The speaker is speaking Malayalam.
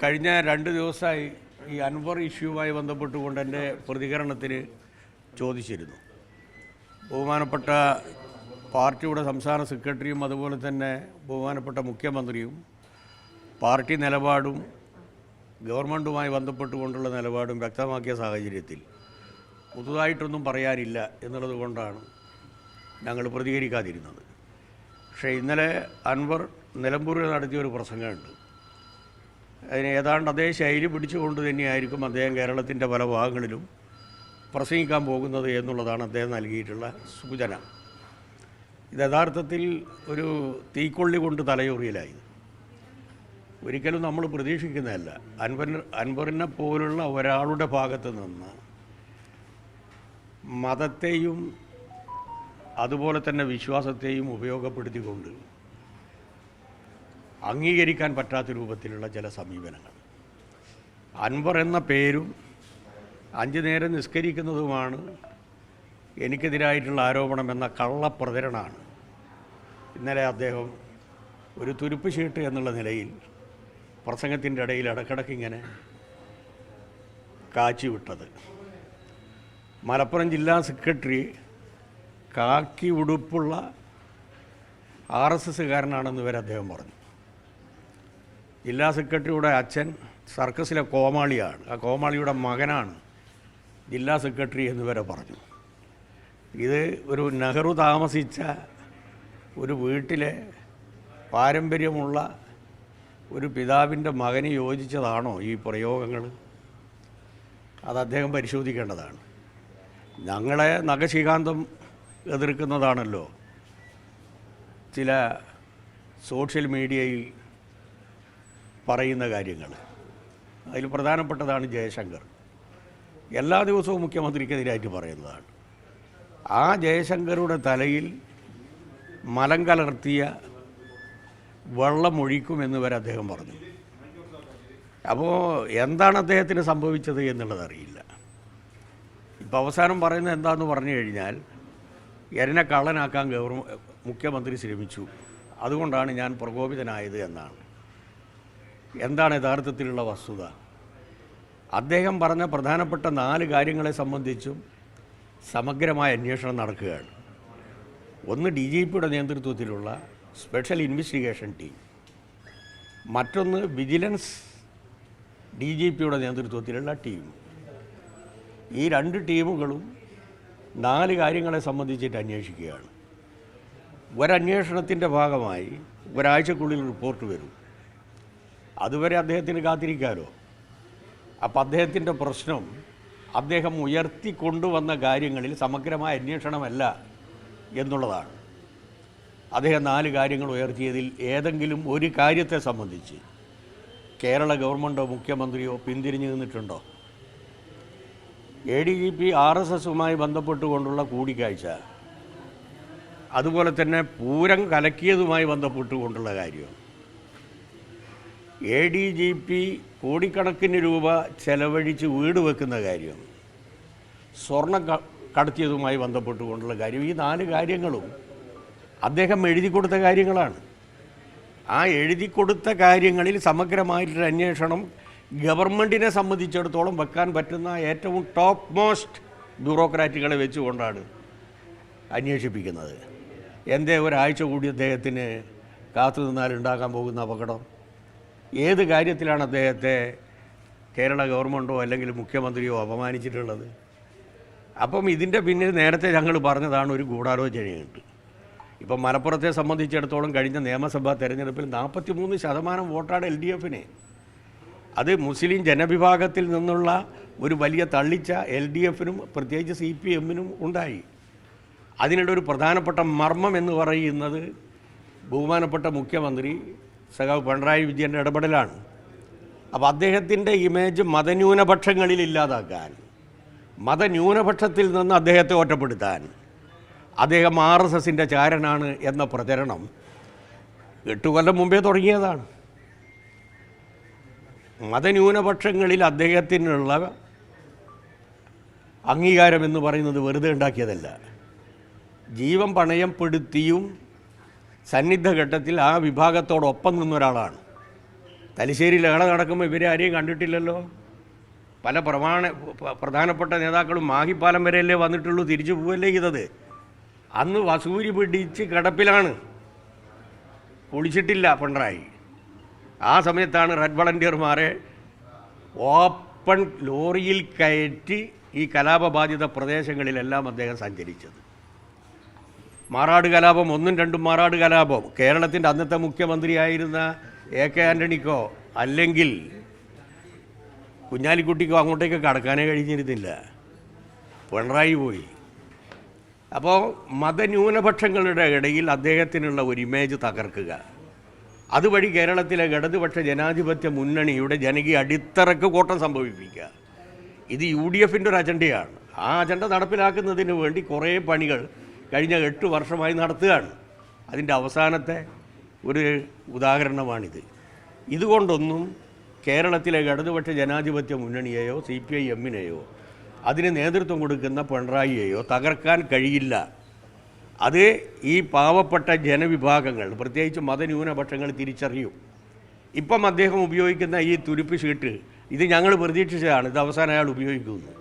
കഴിഞ്ഞ 2 ദിവസമായി ഈ അൻവർ ഇഷ്യൂവുമായി ബന്ധപ്പെട്ടുകൊണ്ട് എൻ്റെ പ്രതികരണത്തിന് ചോദിച്ചിരുന്നു. ബഹുമാനപ്പെട്ട പാർട്ടിയുടെ സംസ്ഥാന സെക്രട്ടറിയും അതുപോലെ തന്നെ ബഹുമാനപ്പെട്ട മുഖ്യമന്ത്രിയും പാർട്ടി നിലപാടും ഗവൺമെൻറ്റുമായി ബന്ധപ്പെട്ടുകൊണ്ടുള്ള നിലപാടും വ്യക്തമാക്കിയ സാഹചര്യത്തിൽ പുതുതായിട്ടൊന്നും പറയാനില്ല എന്നുള്ളത് കൊണ്ടാണ് ഞങ്ങൾ പ്രതികരിക്കാതിരുന്നത്. പക്ഷേ ഇന്നലെ അൻവർ നിലമ്പൂരിൽ നടത്തിയൊരു പ്രസംഗമുണ്ട്. അതിന് ഏതാണ്ട് അതേ ശൈലി പിടിച്ചുകൊണ്ട് തന്നെയായിരിക്കും അദ്ദേഹം കേരളത്തിൻ്റെ പല ഭാഗങ്ങളിലും പ്രസംഗിക്കാൻ പോകുന്നത് എന്നുള്ളതാണ് അദ്ദേഹം നൽകിയിട്ടുള്ള സൂചന. ഇത് യഥാർത്ഥത്തിൽ ഒരു തീക്കൊള്ളി കൊണ്ട് തലയൊറിയലായി. ഒരിക്കലും നമ്മൾ പ്രതീക്ഷിക്കുന്നതല്ല. അൻവറിനെ പോലുള്ള ഒരാളുടെ ഭാഗത്ത് നിന്ന് മതത്തെയും അതുപോലെ തന്നെ വിശ്വാസത്തെയും ഉപയോഗപ്പെടുത്തിക്കൊണ്ട് അംഗീകരിക്കാൻ പറ്റാത്ത രൂപത്തിലുള്ള ചില സമീപനങ്ങൾ. അൻവർ എന്ന പേരും 5 നേരം നിസ്കരിക്കുന്നതുമാണ് എനിക്കെതിരായിട്ടുള്ള ആരോപണം എന്ന കള്ളപ്രചരണമാണ് ഇന്നലെ അദ്ദേഹം ഒരു തുരുപ്പ് ഷീട്ട് എന്നുള്ള നിലയിൽ പ്രസംഗത്തിൻ്റെ ഇടയിൽ ഇടക്കിടക്കിങ്ങനെ കാച്ചിവിട്ടത്. മലപ്പുറം ജില്ലാ സെക്രട്ടറി കാക്കി ഉടുപ്പുള്ള RSSകാരനാണെന്ന് വരെ അദ്ദേഹം പറഞ്ഞു. ജില്ലാ സെക്രട്ടറിയുടെ അച്ഛൻ സർക്കസിലെ കോമാളിയാണ്, ആ കോമാളിയുടെ മകനാണ് ജില്ലാ സെക്രട്ടറി എന്ന് വരെ പറഞ്ഞു. ഇത് ഒരു നെഹ്റു താമസിച്ച ഒരു വീട്ടിലെ പാരമ്പര്യമുള്ള ഒരു പിതാവിൻ്റെ മകന് യോജിച്ചതാണോ ഈ പ്രയോഗങ്ങൾ? അത് അദ്ദേഹം പരിശോധിക്കേണ്ടതാണ്. ഞങ്ങളെ നഖശികാന്തം എതിർക്കുന്നതാണല്ലോ ചില സോഷ്യൽ മീഡിയയിൽ പറയുന്ന കാര്യങ്ങൾ. അതിൽ പ്രധാനപ്പെട്ടതാണ് ജയശങ്കർ. എല്ലാ ദിവസവും മുഖ്യമന്ത്രിക്കെതിരായിട്ട് പറയുന്നതാണ്. ആ ജയശങ്കറുടെ തലയിൽ മലം കലർത്തിയ വെള്ളമൊഴിക്കുമെന്ന് വരെ അദ്ദേഹം പറഞ്ഞു. അപ്പോൾ എന്താണ് അദ്ദേഹത്തിന് സംഭവിച്ചത് എന്നുള്ളതറിയില്ല. ഇപ്പോൾ അവസാനം പറയുന്നത് എന്താണെന്ന് പറഞ്ഞു കഴിഞ്ഞാൽ എന്നെ കള്ളനാക്കാൻ മുഖ്യമന്ത്രി ശ്രമിച്ചു, അതുകൊണ്ടാണ് ഞാൻ പ്രകോപിതനായത് എന്നാണ്. എന്താണ് യഥാർത്ഥത്തിലുള്ള വസ്തുത? അദ്ദേഹം പറഞ്ഞ പ്രധാനപ്പെട്ട 4 കാര്യങ്ങളെ സംബന്ധിച്ചും സമഗ്രമായ അന്വേഷണം നടക്കുകയാണ്. ഒന്ന് DGPയുടെ നേതൃത്വത്തിലുള്ള സ്പെഷ്യൽ ഇൻവെസ്റ്റിഗേഷൻ ടീം, മറ്റൊന്ന് വിജിലൻസ് DGPയുടെ നേതൃത്വത്തിലുള്ള ടീം. ഈ 2 ടീമുകളും 4 കാര്യങ്ങളെ സംബന്ധിച്ചിട്ട് അന്വേഷിക്കുകയാണ്. ഒരന്വേഷണത്തിൻ്റെ ഭാഗമായി ഒരാഴ്ചക്കുള്ളിൽ റിപ്പോർട്ട് വരും. അതുവരെ അദ്ദേഹത്തിന് കാത്തിരിക്കാമല്ലോ. അപ്പം അദ്ദേഹത്തിൻ്റെ പ്രശ്നം അദ്ദേഹം ഉയർത്തിക്കൊണ്ടുവന്ന കാര്യങ്ങളിൽ സമഗ്രമായ അന്വേഷണമല്ല എന്നുള്ളതാണ്. അദ്ദേഹം 4 കാര്യങ്ങൾ ഉയർത്തിയതിൽ ഏതെങ്കിലും ഒരു കാര്യത്തെ സംബന്ധിച്ച് കേരള ഗവൺമെൻറ്റോ മുഖ്യമന്ത്രിയോ പിന്തിരിഞ്ഞു നിന്നിട്ടുണ്ടോ? ADGP RSSുമായി ബന്ധപ്പെട്ടുകൊണ്ടുള്ള കൂടിക്കാഴ്ച, അതുപോലെ തന്നെ പൂരം കലക്കിയതുമായി ബന്ധപ്പെട്ടുകൊണ്ടുള്ള കാര്യം, ADGP കോടിക്കണക്കിന് രൂപ ചെലവഴിച്ച് വീട് വെക്കുന്ന കാര്യം, സ്വർണം കടത്തിയതുമായി ബന്ധപ്പെട്ടുകൊണ്ടുള്ള കാര്യം, ഈ 4 കാര്യങ്ങളും അദ്ദേഹം എഴുതി കൊടുത്ത കാര്യങ്ങളാണ്. ആ എഴുതി കൊടുത്ത കാര്യങ്ങളിൽ സമഗ്രമായിട്ടൊരു അന്വേഷണം ഗവൺമെൻറ്റിനെ സംബന്ധിച്ചിടത്തോളം വെക്കാൻ പറ്റുന്ന ഏറ്റവും ടോപ്പ് മോസ്റ്റ് ബ്യൂറോക്രാറ്റുകളെ വെച്ചുകൊണ്ടാണ് അന്വേഷിപ്പിക്കുന്നത്. എന്തേ ഒരാഴ്ച കൂടി അദ്ദേഹത്തിന് കാത്തു നിന്നാൽ ഉണ്ടാക്കാൻ പോകുന്ന അപകടം? ഏത് കാര്യത്തിലാണ് അദ്ദേഹത്തെ കേരള ഗവൺമെൻറ്റോ അല്ലെങ്കിൽ മുഖ്യമന്ത്രിയോ അപമാനിച്ചിട്ടുള്ളത്? അപ്പം ഇതിൻ്റെ പിന്നിൽ നേരത്തെ ഞങ്ങൾ പറഞ്ഞതാണ് ഒരു ഗൂഢാലോചനയുണ്ട്. ഇപ്പം മലപ്പുറത്തെ സംബന്ധിച്ചിടത്തോളം കഴിഞ്ഞ നിയമസഭാ തെരഞ്ഞെടുപ്പിൽ 43% വോട്ടാണ് LDFന്. അത് മുസ്ലിം ജനവിഭാഗത്തിൽ നിന്നുള്ള ഒരു വലിയ തള്ളിച്ച LDFനും പ്രത്യേകിച്ച് CPMനും ഉണ്ടായി. അതിനുള്ള ഒരു പ്രധാനപ്പെട്ട മർമ്മം എന്ന് പറയുന്നത് ബഹുമാനപ്പെട്ട മുഖ്യമന്ത്രി സഖാവ് പിണറായി വിജയൻ്റെ ഇടപെടലാണ്. അപ്പോൾ അദ്ദേഹത്തിൻ്റെ ഇമേജ് മതന്യൂനപക്ഷങ്ങളിൽ ഇല്ലാതാക്കാൻ, മതന്യൂനപക്ഷത്തിൽ നിന്ന് അദ്ദേഹത്തെ ഒറ്റപ്പെടുത്താൻ, അദ്ദേഹം RSSൻ്റെ ചാരനാണ് എന്ന പ്രചരണം 8 കൊല്ലം മുമ്പേ തുടങ്ങിയതാണ്. മതന്യൂനപക്ഷങ്ങളിൽ അദ്ദേഹത്തിനുള്ള അംഗീകാരം എന്ന് പറയുന്നത് വെറുതെ ഉണ്ടാക്കിയതല്ല. ജീവൻ പണയപ്പെടുത്തിയും സന്നിഗ്ധ ഘട്ടത്തിൽ ആ വിഭാഗത്തോടൊപ്പം നിന്നൊരാളാണ്. തലശ്ശേരി ലഹള നടക്കുമ്പോൾ ഇവരെ ആരെയും കണ്ടിട്ടില്ലല്ലോ. പല പ്രധാനപ്പെട്ട നേതാക്കളും മാഹിപ്പാലം വരെയല്ലേ വന്നിട്ടുള്ളൂ, തിരിച്ചു പോവല്ലേ ചെയ്തത്. അന്ന് വസൂരി പിടിച്ച് കിടപ്പിലാണ്, പൊളിച്ചിട്ടില്ല പിണറായി. ആ സമയത്താണ് റെഡ് വളണ്ടിയർമാരെ ഓപ്പൺ ലോറിയിൽ കയറ്റി ഈ കലാപബാധിത പ്രദേശങ്ങളിലെല്ലാം അദ്ദേഹം സഞ്ചരിച്ചത്. മാറാട് കലാപം, 1ഉം 2ഉം മാറാട് കലാപം കേരളത്തിൻ്റെ അന്നത്തെ മുഖ്യമന്ത്രിയായിരുന്ന AK ആൻ്റണിക്കോ അല്ലെങ്കിൽ കുഞ്ഞാലിക്കുട്ടിക്കോ അങ്ങോട്ടേക്ക് കടക്കാനേ കഴിഞ്ഞിരുന്നില്ല, പിണറായി പോയി. അപ്പോൾ മതന്യൂനപക്ഷങ്ങളുടെ ഇടയിൽ അദ്ദേഹത്തിനുള്ള ഒരു ഇമേജ് തകർക്കുക, അതുവഴി കേരളത്തിലെ ഇടതുപക്ഷ ജനാധിപത്യ മുന്നണിയുടെ ജനകീയ അടിത്തറക്ക് കോട്ടം സംഭവിപ്പിക്കുക, ഇത് UDFൻ്റെ ഒരു അജണ്ടയാണ്. ആ അജണ്ട നടപ്പിലാക്കുന്നതിന് വേണ്ടി കുറേ പണികൾ കഴിഞ്ഞ 8 വർഷമായി നടത്തുകയാണ്. അതിൻ്റെ അവസാനത്തെ ഒരു ഉദാഹരണമാണിത്. ഇതുകൊണ്ടൊന്നും കേരളത്തിലെ ഇടതുപക്ഷ ജനാധിപത്യ മുന്നണിയെയോ CPIMനെയോ അതിന് നേതൃത്വം കൊടുക്കുന്ന പിണറായിയെയോ തകർക്കാൻ കഴിയില്ല. അത് ഈ പാവപ്പെട്ട ജനവിഭാഗങ്ങൾ, പ്രത്യേകിച്ച് മതന്യൂനപക്ഷങ്ങൾ തിരിച്ചറിയും. ഇപ്പം അദ്ദേഹം ഉപയോഗിക്കുന്ന ഈ തുരുപ്പ് ഷീട്ട്, ഇത് ഞങ്ങൾ പ്രതീക്ഷിച്ചതാണ്, ഇത് അവസാനം അയാൾ ഉപയോഗിക്കുന്നു.